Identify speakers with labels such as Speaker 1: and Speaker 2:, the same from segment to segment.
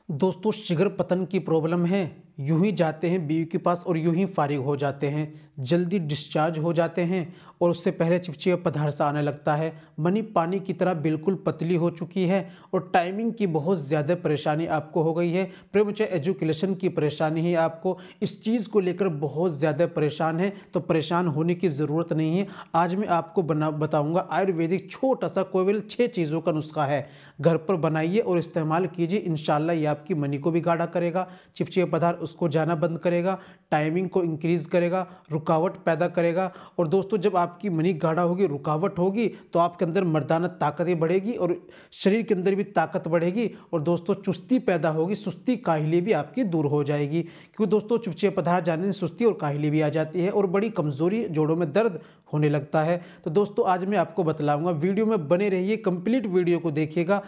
Speaker 1: दोस्तों शिगर पतन की प्रॉब्लम है। यूं ही जाते हैं बीवी के पास और यूं ही फारिग हो जाते हैं, जल्दी डिस्चार्ज हो जाते हैं और उससे पहले चिपचिपा पधार सा आने लगता है। मनी पानी की तरह बिल्कुल पतली हो चुकी है और टाइमिंग की बहुत ज़्यादा परेशानी आपको हो गई है। प्रीमैच्योर एजुकेशन की परेशानी है आपको, इस चीज़ को लेकर बहुत ज़्यादा परेशान है, तो परेशान होने की ज़रूरत नहीं है। आज मैं आपको बताऊँगा आयुर्वेदिक छोटा सा केवल 6 चीज़ों का नुस्खा है। घर पर बनाइए और इस्तेमाल कीजिए, इंशाल्लाह ये आपकी मनी को भी गाढ़ा करेगा, चिपचिपा पदार्थ उसको जाना बंद करेगा, टाइमिंग को इंक्रीज करेगा, रुकावट पैदा करेगा। और दोस्तों जब आपकी मनी गाढ़ा होगी, रुकावट होगी, तो आपके अंदर मर्दाना ताकतें बढ़ेगी और शरीर के अंदर भी ताकत बढ़ेगी और दोस्तों चुस्ती पैदा होगी, सुस्ती काहिली भी आपकी दूर हो जाएगी। क्योंकि दोस्तों चिपचिपा पदार्थ जाने से सुस्ती और काहिली भी आ जाती है और बड़ी कमजोरी, जोड़ों में दर्द होने लगता है। तो दोस्तों आज मैं आपको बतलाऊंगा, वीडियो में बने रहिए, कंप्लीट वीडियो को देखिएगा।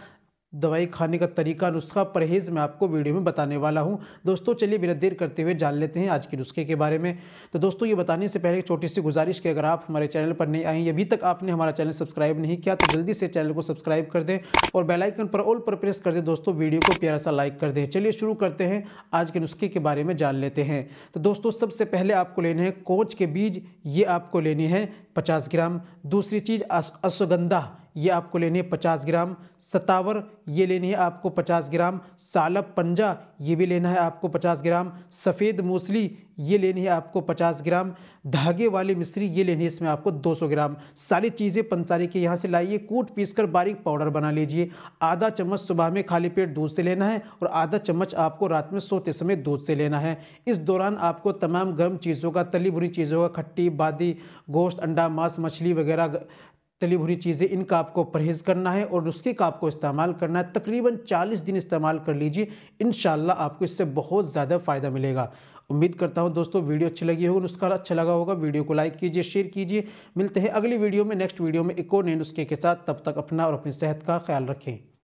Speaker 1: दवाई खाने का तरीका, नुस्खा, परहेज़ मैं आपको वीडियो में बताने वाला हूं। दोस्तों चलिए बिना देर करते हुए जान लेते हैं आज के नुस्खे के बारे में। तो दोस्तों ये बताने से पहले एक छोटी सी गुजारिश कि अगर आप हमारे चैनल पर नए आए हैं, अभी तक आपने हमारा चैनल सब्सक्राइब नहीं किया, तो जल्दी से चैनल को सब्सक्राइब कर दें और बेल आइकन पर ऑल पर प्रेस कर दें। दोस्तों वीडियो को प्यारा सा लाइक कर दें। चलिए शुरू करते हैं, आज के नुस्खे के बारे में जान लेते हैं। तो दोस्तों सबसे पहले आपको लेने हैं कोच के बीज, ये आपको लेने हैं 50 ग्राम। दूसरी चीज़ अश्वगंधा, ये आपको लेनी है 50 ग्राम। सतावर, ये लेनी है आपको 50 ग्राम। सालब पंजा, ये भी लेना है आपको 50 ग्राम। सफ़ेद मूसली, ये लेनी है आपको 50 ग्राम। धागे वाली मिश्री, ये लेनी है इसमें आपको 200 ग्राम। सारी चीज़ें पंसारी के यहाँ से लाइए, कूट पीस कर बारीक पाउडर बना लीजिए। आधा चम्मच सुबह में खाली पेट दूध से लेना है और आधा चम्मच आपको रात में सोते समय दूध से लेना है। इस दौरान आपको तमाम गर्म चीज़ों का, तली भुनी चीज़ों का, खट्टी बादी, गोश्त, अंडा, मांस, मछली वगैरह तली भुनी चीज़ें, इनका आपको परहेज़ करना है और नुस्खे का आपको इस्तेमाल करना है। तकरीबन 40 दिन इस्तेमाल कर लीजिए, इंशाल्लाह आपको इससे बहुत ज़्यादा फ़ायदा मिलेगा। उम्मीद करता हूं दोस्तों वीडियो अच्छी लगी होगी, नुस्खा अच्छा लगा होगा। वीडियो को लाइक कीजिए, शेयर कीजिए। मिलते हैं अगली वीडियो में, नेक्स्ट वीडियो में एक और नए नुस्खे के साथ। तब तक अपना और अपनी सेहत का ख्याल रखें।